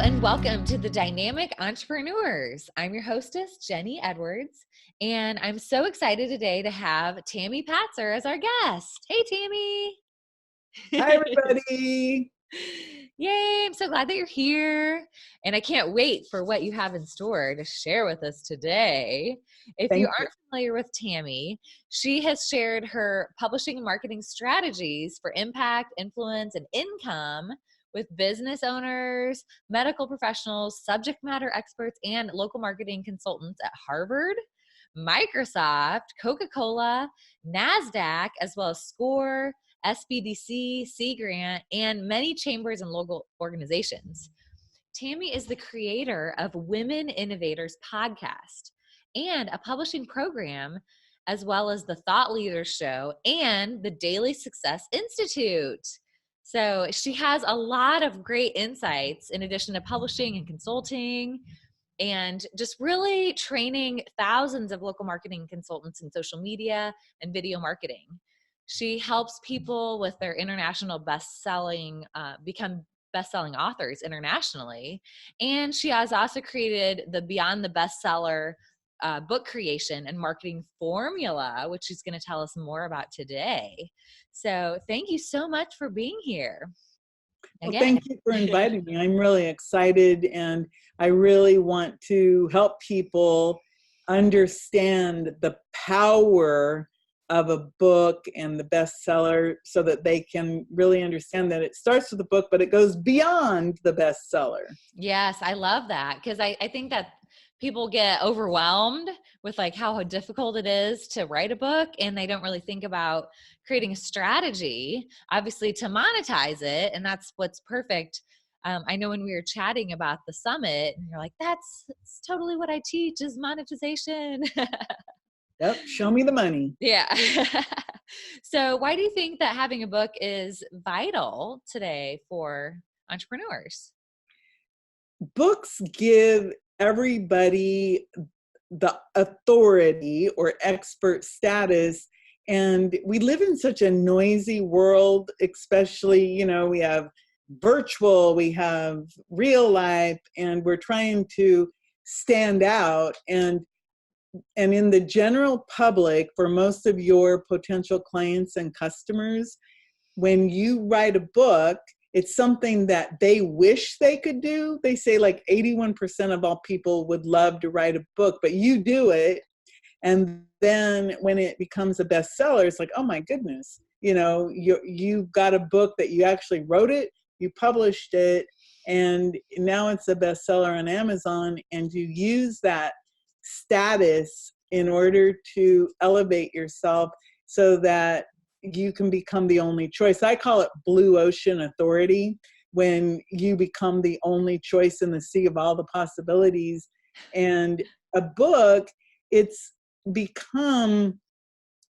and welcome to the Dynamic Entrepreneurs. I'm your hostess, Jenny Edwards, and I'm so excited today to have Tami Patzer as our guest. Hey, Tami. Hi, everybody. Yay, I'm so glad that you're here, and I can't wait for what you have in store to share with us today. If you Thank you. aren't familiar with Tami, she has shared her publishing and marketing strategies for impact, influence, and income with business owners, medical professionals, subject matter experts, and local marketing consultants at Harvard, Microsoft, Coca-Cola, NASDAQ, as well as SCORE, SBDC, Sea Grant, and many chambers and local organizations. Tami is the creator of Women Innovators podcast and a publishing program, as well as the Thought Leaders Show and the Daily Success Institute. So she has a lot of great insights in addition to publishing and consulting and just really training thousands of local marketing consultants in social media and video marketing. She helps people with their international become best-selling authors internationally. And she has also created the Beyond the Bestseller book creation and marketing formula, which she's going to tell us more about today. So thank you so much for being here. Well, Again. thank you for inviting me. I'm really excited, and I really want to help people understand the power of a book and the bestseller so that they can really understand that it starts with the book, but it goes beyond the bestseller. Yes, I love that because I think that people get overwhelmed with like how difficult it is to write a book, and they don't really think about creating a strategy, obviously, to monetize it. And that's what's perfect. I know when we were chatting about the summit, and you're like, that's totally what I teach is monetization. Yep, show me the money. Yeah. So why do you think that having a book is vital today for entrepreneurs? Books give everybody the authority or expert status, and we live in such a noisy world, especially, we have virtual, we have real life, and we're trying to stand out. And in the general public, for most of your potential clients and customers, when you write a book, it's something that they wish they could do. They say like 81% of all people would love to write a book, but you do it. And then when it becomes a bestseller, it's like, oh my goodness, you've got a book that you actually wrote it, you published it, and now it's a bestseller on Amazon, and you use that status in order to elevate yourself so that you can become the only choice. I call it blue ocean authority, when you become the only choice in the sea of all the possibilities. And a book, it's become,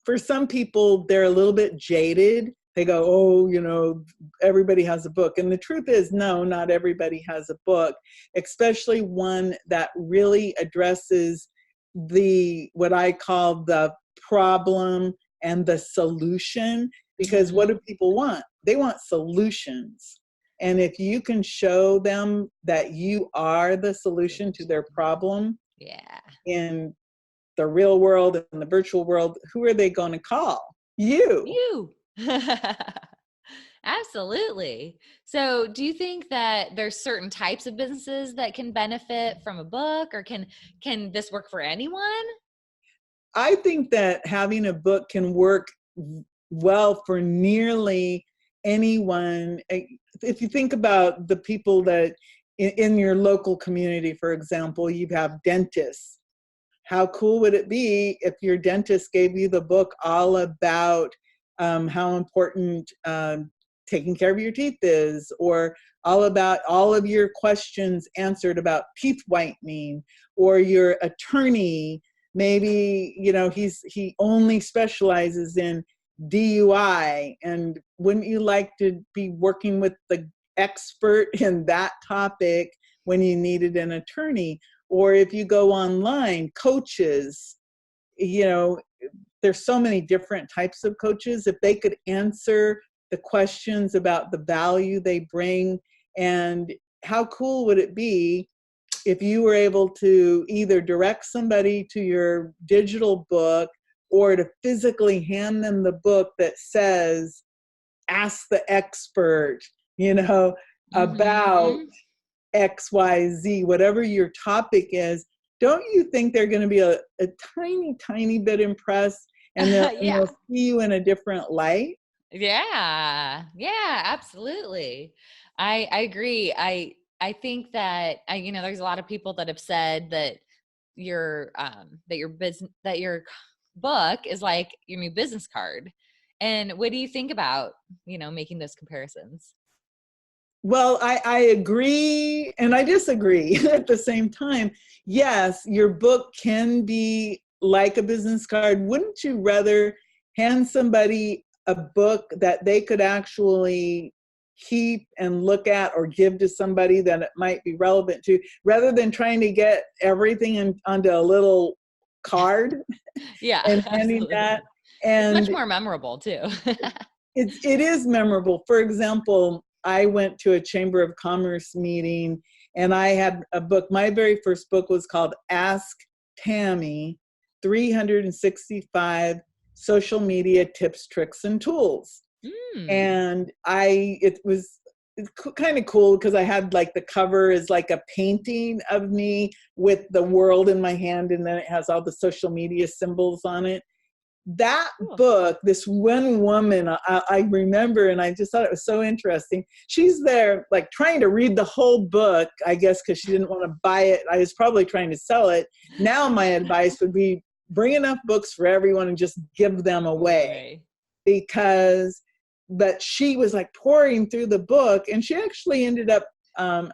for some people, they're a little bit jaded. They go, oh, everybody has a book. And the truth is, no, not everybody has a book, especially one that really addresses what I call the problem and the solution. Because what do people want? They want solutions. And if you can show them that you are the solution to their problem, in the real world and the virtual world, who are they going to call? You. Absolutely. So do you think that there's certain types of businesses that can benefit from a book, or can this work for anyone? I think that having a book can work well for nearly anyone. If you think about the people that in your local community, for example, you have dentists. How cool would it be if your dentist gave you the book all about how important taking care of your teeth is, or all about all of your questions answered about teeth whitening, or your attorney, maybe, he only specializes in DUI, and wouldn't you like to be working with the expert in that topic when you needed an attorney? Or if you go online, coaches, there's so many different types of coaches. If they could answer the questions about the value they bring, and how cool would it be if you were able to either direct somebody to your digital book or to physically hand them the book that says, ask the expert, you know, about Mm-hmm. XYZ, whatever your topic is. Don't you think they're going to be a tiny, tiny bit impressed, and Yeah. they'll see you in a different light? Yeah. Yeah, absolutely. I agree. I think that you know, there's a lot of people that have said that your business, that your book is like your new business card. And what do you think about, you know, making those comparisons? Well, I agree and I disagree at the same time. Yes, your book can be like a business card. Wouldn't you rather hand somebody a book that they could actually keep and look at, or give to somebody that it might be relevant to, rather than trying to get everything onto a little card Yeah, and handing that? absolutely. It's much And more memorable too. it is memorable. For example, I went to a Chamber of Commerce meeting and I had a book. My very first book was called Ask Tami, 365 Social Media Tips, Tricks, and Tools. Mm. And it was kind of cool because I had like the cover is like a painting of me with the world in my hand, and then it has all the social media symbols on it. That Cool. book, this one woman, I remember, and I just thought it was so interesting. She's there like trying to read the whole book, I guess, because she didn't want to buy it. I was probably trying to sell it. Now my advice would be bring enough books for everyone and just give them away, Right. because but she was like pouring through the book, and she actually ended up,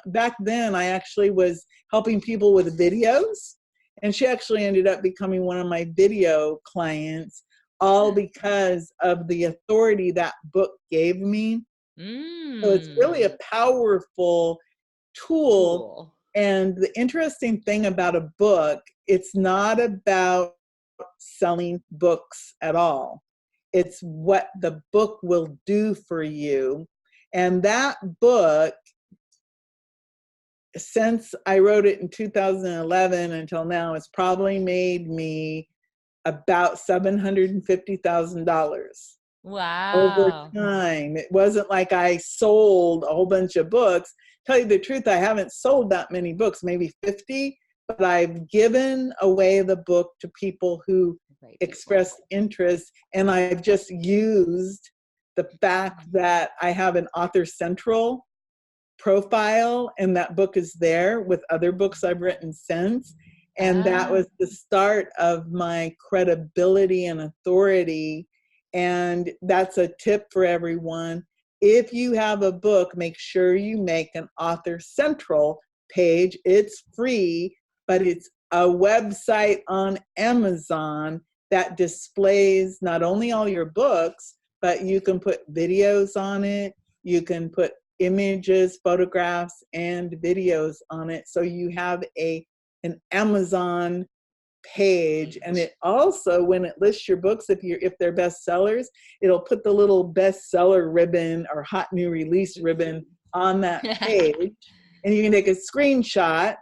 back then I actually was helping people with videos, and she actually ended up becoming one of my video clients, all because of the authority that book gave me. So it's really Mm. a powerful tool. Tool. And the interesting thing about a book, it's not about selling books at all. It's what the book will do for you. And that book, since I wrote it in 2011 until now, it's probably made me about $750,000 over Wow. time. It wasn't like I sold a whole bunch of books. Tell you the truth, I haven't sold that many books, maybe 50, but I've given away the book to people who Right, people. expressed interest, and I've just used the fact that I have an Author Central profile, and that book is there with other books I've written since. And that Ah, was the start of my credibility and authority. And that's a tip for everyone. If you have a book, make sure you make an Author Central page. It's free, but it's a website on Amazon that displays not only all your books, but you can put videos on it. You can put images, photographs, and videos on it. So you have an Amazon page. And page. it also, when it lists your books, if they're bestsellers, it'll put the little bestseller ribbon or hot new release ribbon on that page. And you can take a screenshot,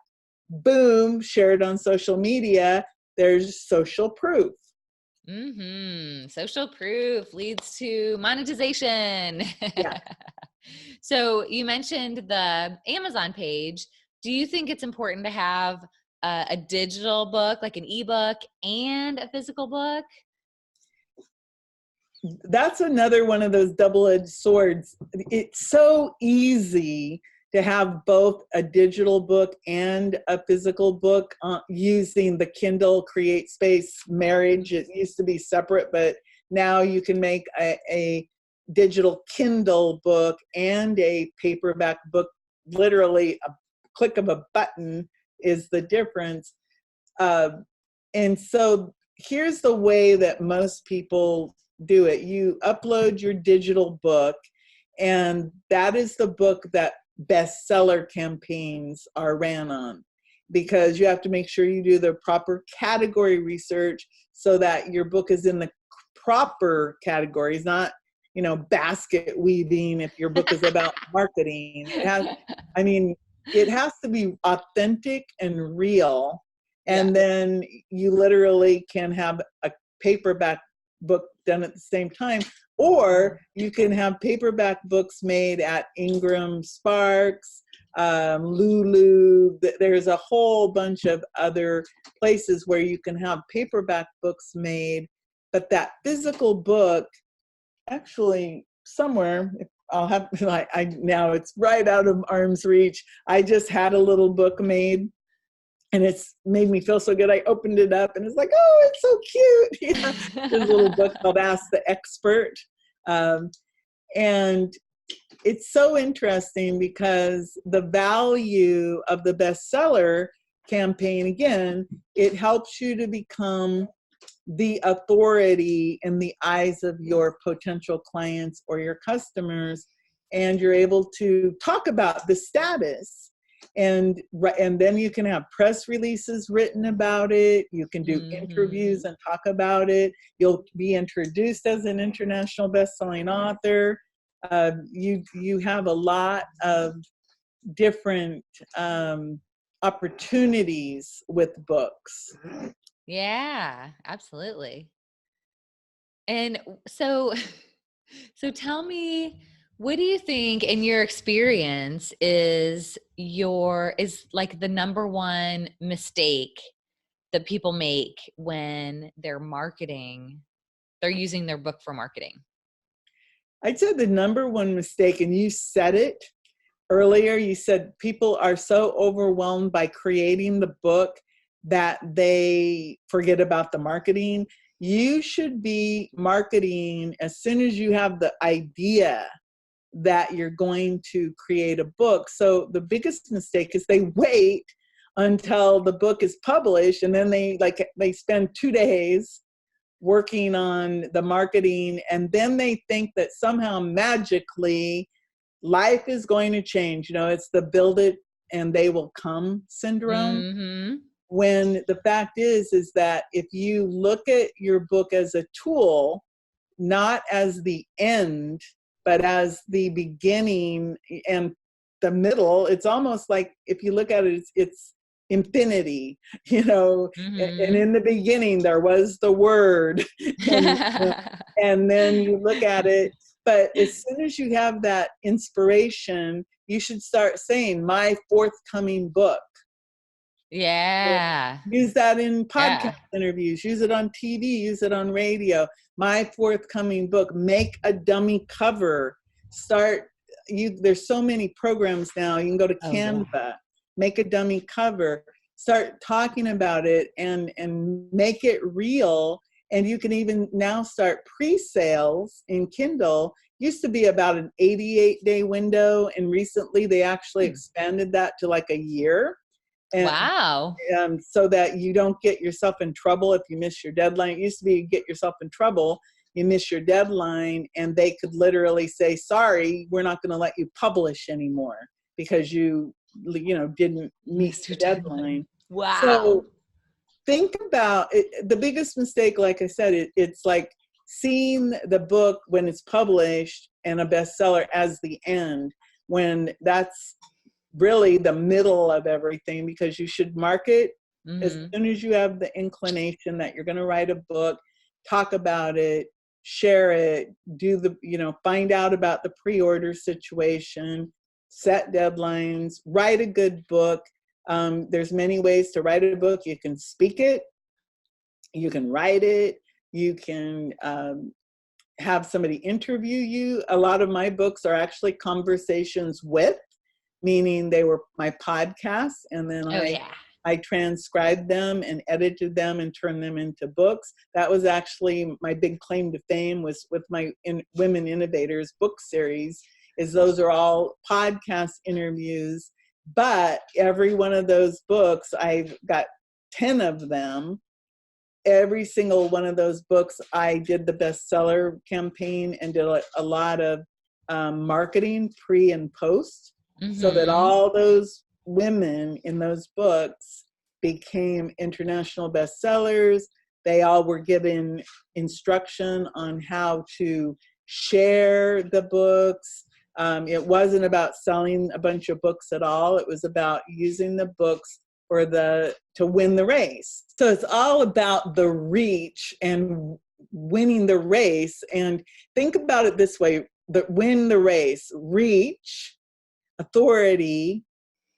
boom, share it on social media. There's social proof. Mm-hmm. Social proof leads to monetization. Yeah. So you mentioned the Amazon page. Do you think it's important to have a digital book, like an ebook, and a physical book? That's another one of those double-edged swords. It's so easy to have both a digital book and a physical book using the Kindle Create Space marriage. It used to be separate, but now you can make a digital Kindle book and a paperback book. Literally a click of a button is the difference. Uh, and so here's the way that most people do it. You upload your digital book, and that is the book that bestseller campaigns are ran on, because you have to make sure you do the proper category research so that your book is in the proper categories, not, basket weaving if your book is about marketing. It has, I mean, it has to be authentic and real. Yeah. And then you literally can have a paperback book done at the same time, or you can have paperback books made at Ingram Sparks, Lulu. There's a whole bunch of other places where you can have paperback books made, but that physical book, actually somewhere, I'll have, I now it's right out of arm's reach. I just had a little book made, and it's made me feel so good. I opened it up and it's like, oh, it's so cute. Yeah. There's a little book called Ask the Expert. And it's so interesting because the value of the bestseller campaign, again, it helps you to become the authority in the eyes of your potential clients or your customers, and you're able to talk about the status. And then you can have press releases written about it. You can do interviews and talk about it. You'll be introduced as an international best-selling author. You have a lot of different opportunities with books. Yeah, absolutely. And so tell me, what do you think in your experience is like the number one mistake that people make when they're using their book for marketing? I'd say the number one mistake, and you said it earlier, you said people are so overwhelmed by creating the book that they forget about the marketing. You should be marketing as soon as you have the idea that you're going to create a book. So the biggest mistake is they wait until the book is published, and then they spend 2 days working on the marketing, and then they think that somehow magically life is going to change. It's the build it and they will come syndrome. Mm-hmm. When the fact is that if you look at your book as a tool, not as the end, but as the beginning and the middle, it's almost like, if you look at it, it's infinity, and in the beginning there was the word, and then you look at it. But as soon as you have that inspiration, you should start saying, my forthcoming book. Yeah. Use that in podcast interviews, use it on TV, use it on radio. My forthcoming book. Make a dummy cover. There's so many programs now. You can go to Canva, make a dummy cover, start talking about it, and make it real. And you can even now start pre-sales in Kindle. Used to be about an 88-day window, and recently they actually expanded that to like a year. And, wow. So that you don't get yourself in trouble if you miss your deadline. It used to be you get yourself in trouble, you miss your deadline, and they could literally say, sorry, we're not going to let you publish anymore because you didn't meet your deadline. Wow. So think about it. The biggest mistake, like I said, it's like seeing the book when it's published and a bestseller as the end, when that's really the middle of everything, because you should market as soon as you have the inclination that you're going to write a book, talk about it, share it, find out about the pre-order situation, set deadlines, write a good book. There's many ways to write a book. You can speak it, you can write it, you can have somebody interview you. A lot of my books are actually conversations with, meaning they were my podcasts, and then I transcribed them and edited them and turned them into books. That was actually my big claim to fame, was with my Women Innovators book series, is those are all podcast interviews. But every one of those books, I've got 10 of them. Every single one of those books, I did the bestseller campaign and did a lot of marketing pre and post, so that all those women in those books became international bestsellers. They all were given instruction on how to share the books, It wasn't about selling a bunch of books at all. It was about using the books to win the race. So it's all about the reach and winning the race. And think about it this way: win the race, reach, authority,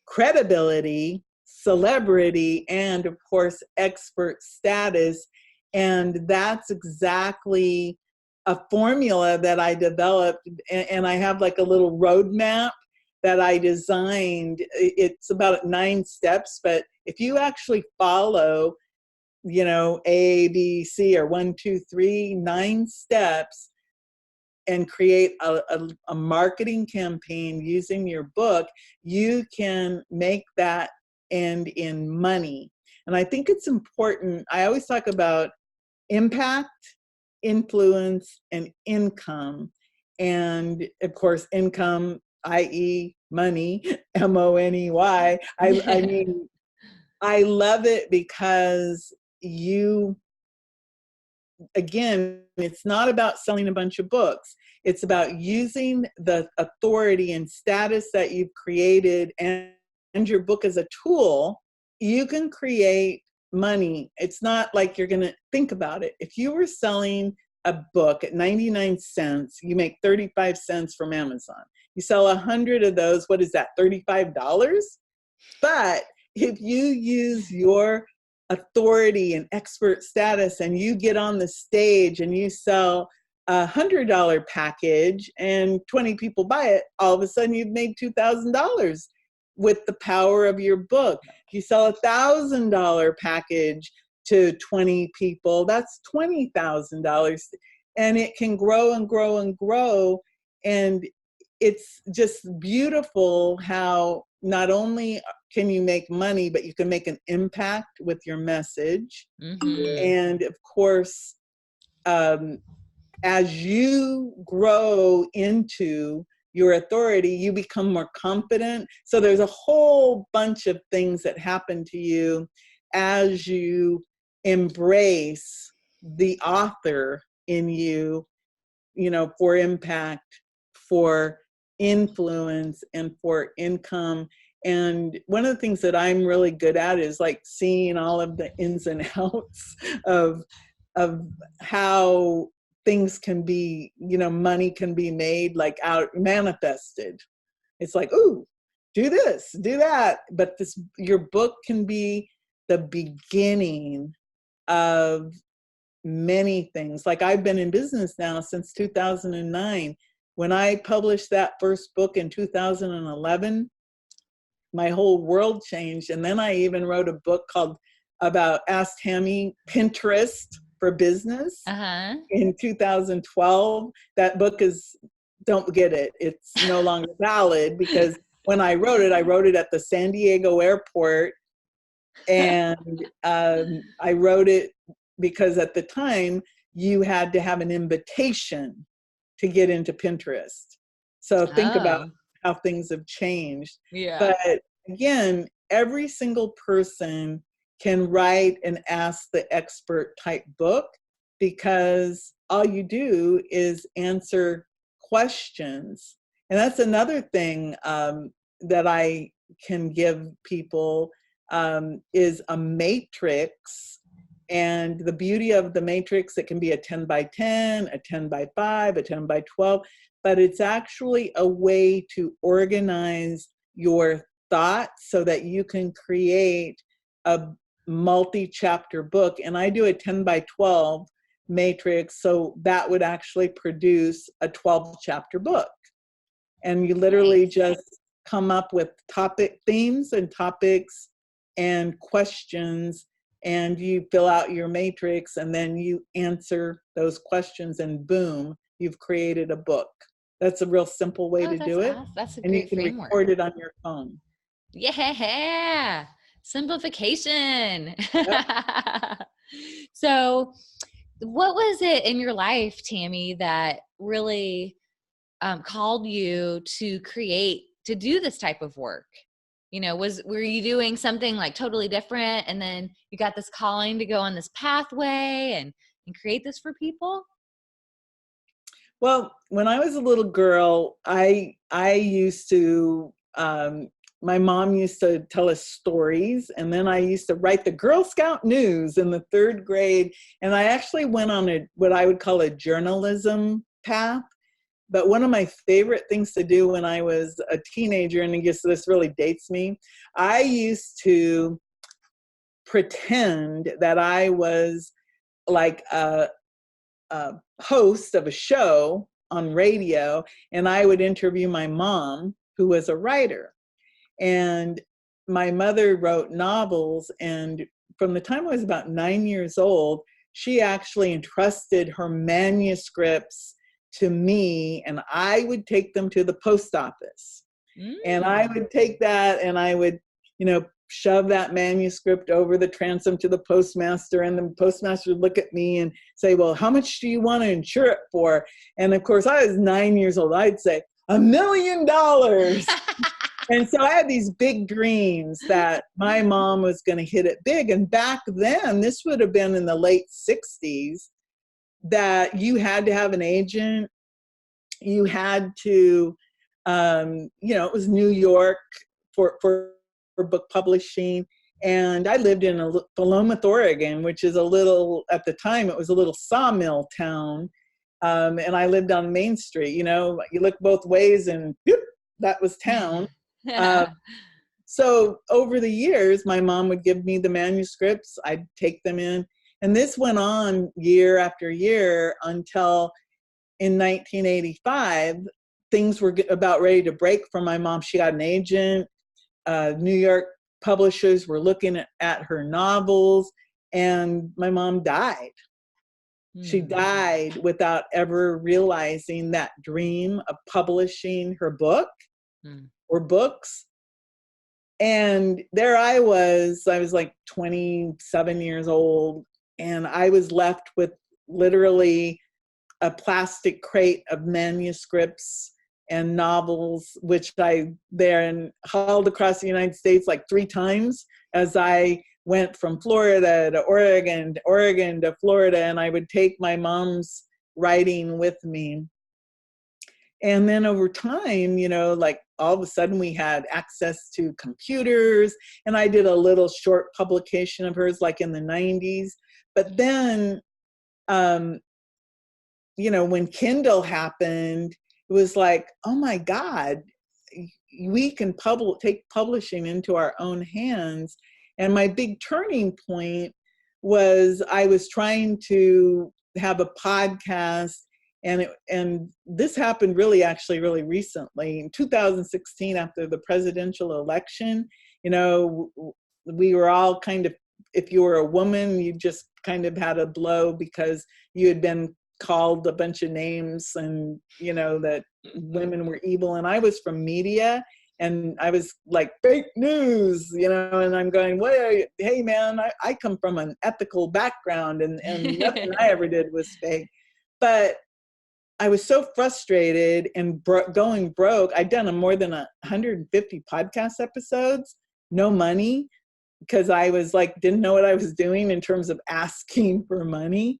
credibility, celebrity, and of course, expert status. And that's exactly a formula that I developed. And I have like a little roadmap that I designed. It's about 9 steps, but if you actually follow, A, B, C, or 1, 2, 3, 9 steps, and create a marketing campaign using your book, you can make that end in money. And I think it's important. I always talk about impact, influence, and income. And of course, income, i.e. money, money. I mean, I love it because again, it's not about selling a bunch of books. It's about using the authority and status that you've created and your book as a tool. You can create money. It's not like you're going to think about it. If you were selling a book at 99 cents, you make 35 cents from Amazon. You sell 100 of those, what is that, $35? But if you use your authority and expert status and you get on the stage and you sell $100 package and 20 people buy it, all of a sudden you've made $2,000 with the power of your book. If you sell $1,000 package to 20 people, that's $20,000, and it can grow and grow and grow. And it's just beautiful how not only can you make money, but you can make an impact with your message. Mm-hmm. And of course, as you grow into your authority, you become more confident. So there's a whole bunch of things that happen to you as you embrace the author in you, for impact, for influence, and for income. And one of the things that I'm really good at is like seeing all of the ins and outs of how things can be, money can be made, like out manifested. It's like, ooh, do this, do that. But your book can be the beginning of many things. Like I've been in business now since 2009. When I published that first book in 2011, my whole world changed. And then I even wrote a book about Ask Tami, Pinterest for Business in 2012. That book don't get it. It's no longer valid because when I wrote it at the San Diego airport. And I wrote it because at the time you had to have an invitation to get into Pinterest. So think about how things have changed. Yeah. But again, every single person can write an Ask the Expert type book, because all you do is answer questions. And that's another thing that I can give people is a matrix. And the beauty of the matrix, it can be a 10 by 10, a 10 by 5, a 10 by 12, but it's actually a way to organize your thoughts so that you can create a multi-chapter book. And I do a 10 by 12 matrix, so that would actually produce a 12-chapter book. And you literally just come up with themes and topics and questions, and you fill out your matrix, and then you answer those questions, and boom, you've created a book. That's a real simple way to do it. Awesome. That's a and great you can framework. record it on your phone. Yeah. Simplification. Yep. So what was it in your life, Tami, that really called you to do this type of work? Were you doing something like totally different, and then you got this calling to go on this pathway and create this for people? Well, when I was a little girl, I used to, my mom used to tell us stories, and then I used to write the Girl Scout news in the 3rd grade. And I actually went on what I would call a journalism path. But one of my favorite things to do when I was a teenager, and I guess this really dates me, I used to pretend that I was like a host of a show on radio, and I would interview my mom, who was a writer. And my mother wrote novels, and from the time I was about 9 years old, she actually entrusted her manuscripts to me, and I would take them to the post office. And I would take that and I would, shove that manuscript over the transom to the postmaster, and the postmaster would look at me and say, well, how much do you want to insure it for? And of course, I was 9 years old. I'd say $1 million. And so I had these big dreams that my mom was going to hit it big. And back then, this would have been in the late 60s, that you had to have an agent. You had to, it was New York for book publishing. And I lived in Philomath, Oregon, which is at the time, it was a little sawmill town. And I lived on Main Street. You look both ways and whoop, that was town. So over the years, my mom would give me the manuscripts. I'd take them in. And this went on year after year until in 1985, things were about ready to break for my mom. She got an agent. New York publishers were looking at her novels, and my mom died. She died without ever realizing that dream of publishing her book or books. And there I was like 27 years old, and I was left with literally a plastic crate of manuscripts and novels, which I then hauled across the United States like 3 times as I went from Florida to Oregon to Florida, and I would take my mom's writing with me. And then over time, like all of a sudden we had access to computers, and I did a little short publication of hers like in the 90s. But then, when Kindle happened, it was like, oh my God, we can take publishing into our own hands. And my big turning point was I was trying to have a podcast, and this happened really recently. In 2016, after the presidential election, we were all kind of, if you were a woman, you just kind of had a blow because you had been called a bunch of names, and that women were evil. And I was from media, and I was like, fake news, and I'm going, hey man, I come from an ethical background, and nothing I ever did was fake. But I was so frustrated and going broke. I'd done more than 150 podcast episodes, no money, because I was like, didn't know what I was doing in terms of asking for money.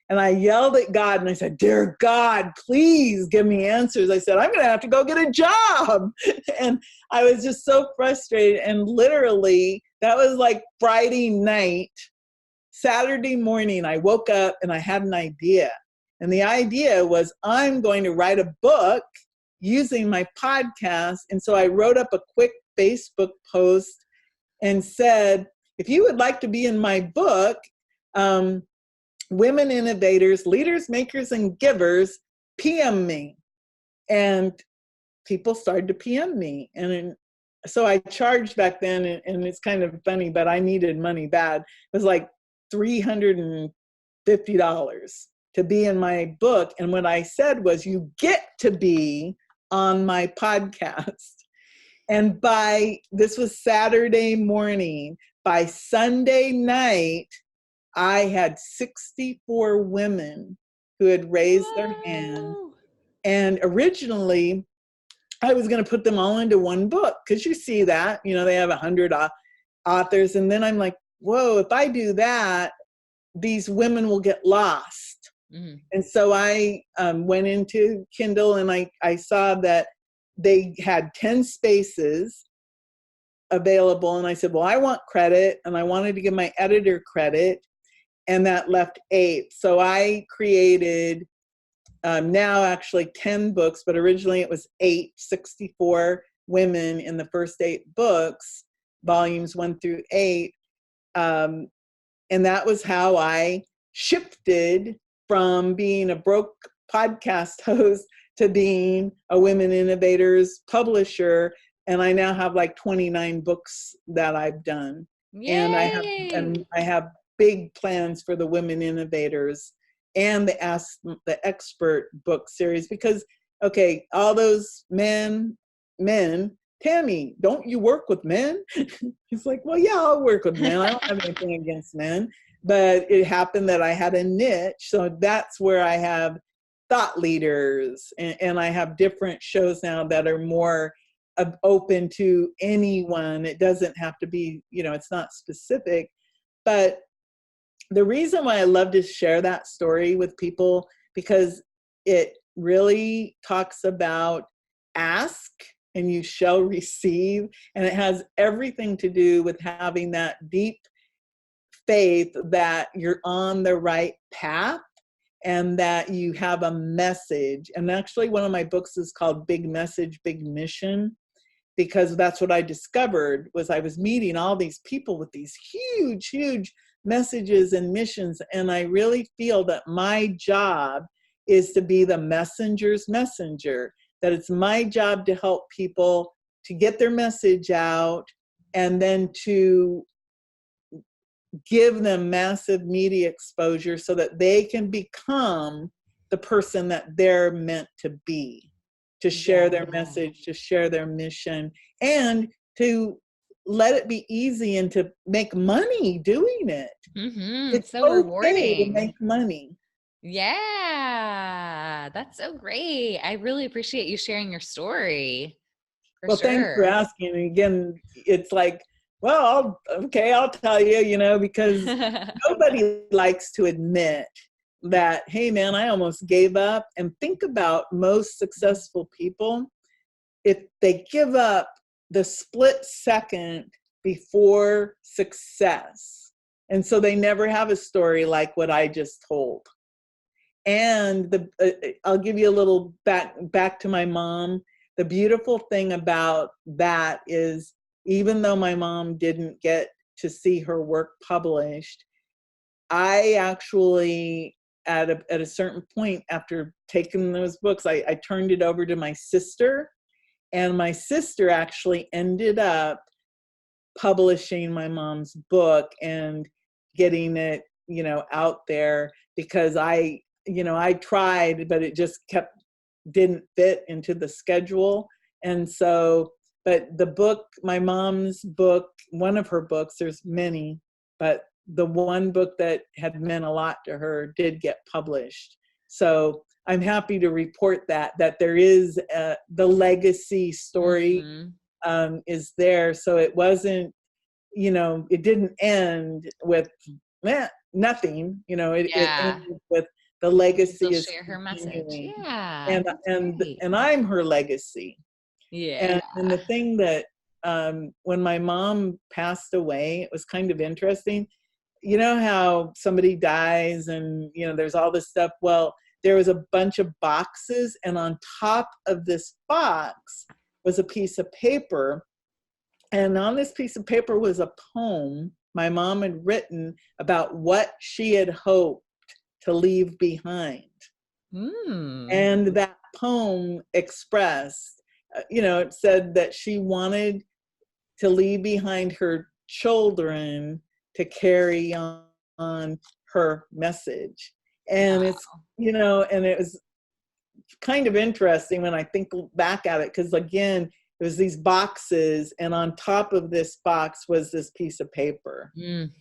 And I yelled at God, and I said, dear God, please give me answers. I said, I'm going to have to go get a job. And I was just so frustrated. And literally, that was like Friday night. Saturday morning, I woke up and I had an idea. And the idea was, I'm going to write a book using my podcast. And so I wrote up a quick Facebook post and said, if you would like to be in my book, women innovators, leaders, makers, and givers, PM me. And people started to PM me. And so I charged back then, and it's kind of funny, but I needed money bad. It was like $350 to be in my book. And what I said was, you get to be on my podcast. And this was Saturday morning, by Sunday night, I had 64 women who had raised their hand. And originally, I was going to put them all into one book, because you see that, they have 100 authors. And then I'm like, whoa, if I do that, these women will get lost. Mm-hmm. And so I went into Kindle and I saw that they had 10 spaces available. And I said, well, I want credit. And I wanted to give my editor credit. And that left 8. So I created now actually 10 books, but originally it was 8, 64 women in the first 8 books, volumes 1 through 8. And that was how I shifted from being a broke podcast host to being a Women Innovators publisher. And I now have like 29 books that I've done. Yay! And I have big plans for the Women Innovators and the Ask the Expert book series, because, okay, all those men, Tami, don't you work with men? He's like, well, yeah, I'll work with men. I don't have anything against men. But it happened that I had a niche. So that's where I have thought leaders, and I have different shows now that are more open to anyone. It doesn't have to be, it's not specific. But the reason why I love to share that story with people, because it really talks about ask and you shall receive. And it has everything to do with having that deep faith that you're on the right path and that you have a message. And actually one of my books is called Big Message, Big Mission, because that's what I discovered was I was meeting all these people with these huge, huge messages and missions. And I really feel that my job is to be the messenger's messenger, that it's my job to help people to get their message out and then to give them massive media exposure so that they can become the person that they're meant to be, to share their message, to share their mission, and to let it be easy and to make money doing it. Mm-hmm. It's So okay to rewarding. make money. Yeah, that's so great. I really appreciate you sharing your story. For Well, thanks for sure. asking. And again, it's like, well, I'll tell you, because nobody likes to admit that, hey, man, I almost gave up. And think about most successful people, if they give up the split second before success. And so they never have a story like what I just told. And I'll give you a little back to my mom. The beautiful thing about that is, even though my mom didn't get to see her work published, I actually, at a certain point after taking those books, I turned it over to my sister, and my sister actually ended up publishing my mom's book and getting it, out there, because I tried, but it just didn't fit into the schedule. And so, but the book, my mom's book, one of her books, there's many, but the one book that had meant a lot to her did get published. So I'm happy to report that there is the legacy story is there. So it wasn't, it didn't end with nothing. It Yeah. ended with the You still legacy is share her message. continuing, Yeah, and that's and great. and I'm her legacy. Yeah. And the thing that when my mom passed away, it was kind of interesting. You know how somebody dies and there's all this stuff. Well, there was a bunch of boxes, and on top of this box was a piece of paper, and on this piece of paper was a poem my mom had written about what she had hoped to leave behind. Mm. And that poem expressed, it said that she wanted to leave behind her children to carry on her message. And Wow. it's, and it was kind of interesting when I think back at it, because again, it was these boxes, and on top of this box was this piece of paper. Mm.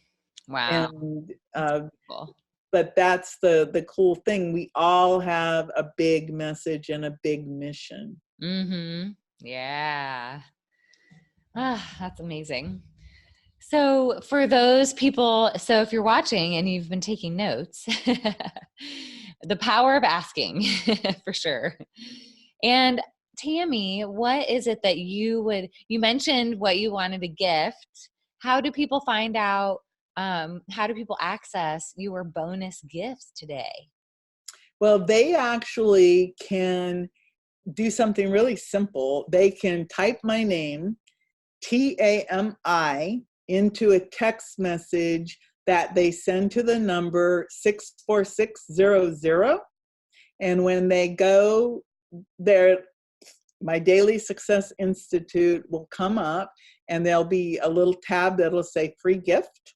Wow. And That's cool. but that's the cool thing. We all have a big message and a big mission. Mm-hmm. Yeah. Ah, that's amazing. So for those people, so if you're watching and you've been taking notes, The power of asking for sure. And Tami, what is it that you mentioned what you wanted to gift. How do people find out? How do people access your bonus gifts today? Well, they actually can do something really simple. They can type my name, Tami, into a text message that they send to the number 64600. And when they go there, my Daily Success Institute will come up, and there'll be a little tab that'll say free gift.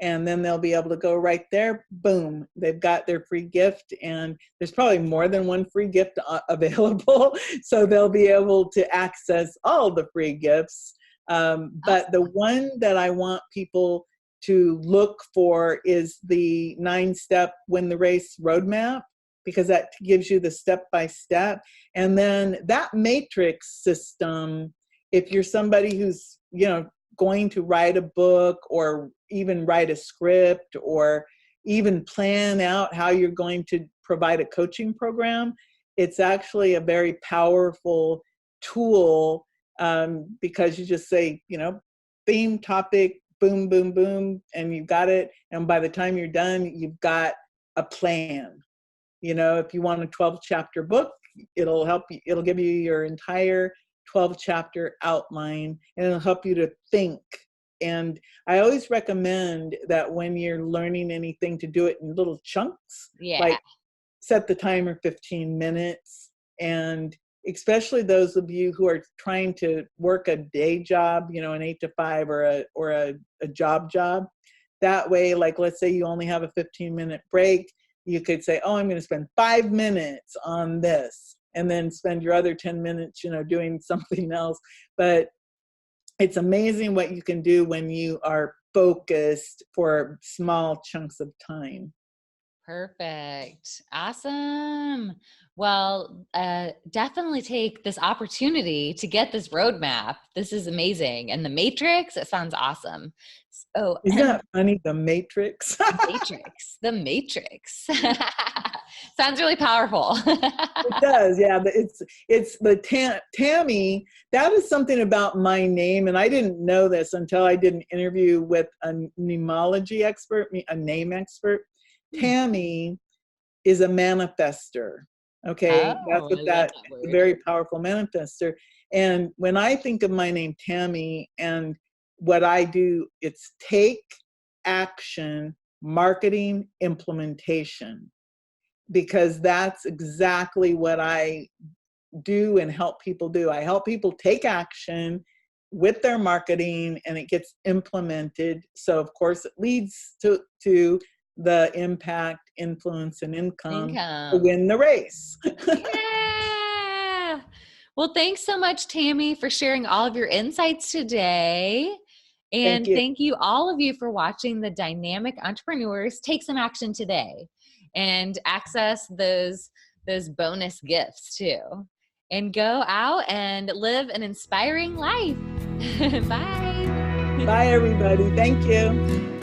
And then they'll be able to go right there. Boom, they've got their free gift. And there's probably more than one free gift available. So they'll be able to access all the free gifts. But the one that I want people to look for is the 9-step Win the Race roadmap, because that gives you the step-by-step. And then that matrix system, if you're somebody who's, going to write a book or even write a script or even plan out how you're going to provide a coaching program, it's actually a very powerful tool, because you just say, theme, topic, boom, boom, boom, and you've got it. And by the time you're done, you've got a plan. If you want a 12-chapter book, it'll help you. It'll give you your entire 12-chapter outline, and it'll help you to think. And I always recommend that when you're learning anything, to do it in little chunks. Yeah. Like set the timer 15 minutes. And especially those of you who are trying to work a day job, an 8 to 5 or a job. That way, like, let's say you only have a 15-minute break, you could say, oh, I'm going to spend 5 minutes on this, and then spend your other 10 minutes, doing something else. But it's amazing what you can do when you are focused for small chunks of time. Perfect. Awesome. Well, definitely take this opportunity to get this roadmap. This is amazing. And the matrix, it sounds awesome. So, isn't that funny? The matrix. The matrix. Sounds really powerful. It does. Yeah. It's the Tami. That is something about my name. And I didn't know this until I did an interview with a mnemology expert, a name expert. Tami is a manifester. Okay. That's what that is, a very powerful manifester. And when I think of my name, Tami, and what I do, it's take action, marketing, implementation, because that's exactly what I do and help people do. I help people take action with their marketing, and it gets implemented. So of course it leads to the impact, influence, and income to win the race. Yeah. Well, thanks so much, Tami, for sharing all of your insights today. And thank you all of you for watching the Dynamic Entrepreneurs Take Some Action Today, and access those bonus gifts too. And go out and live an inspiring life. Bye. Bye, everybody. Thank you.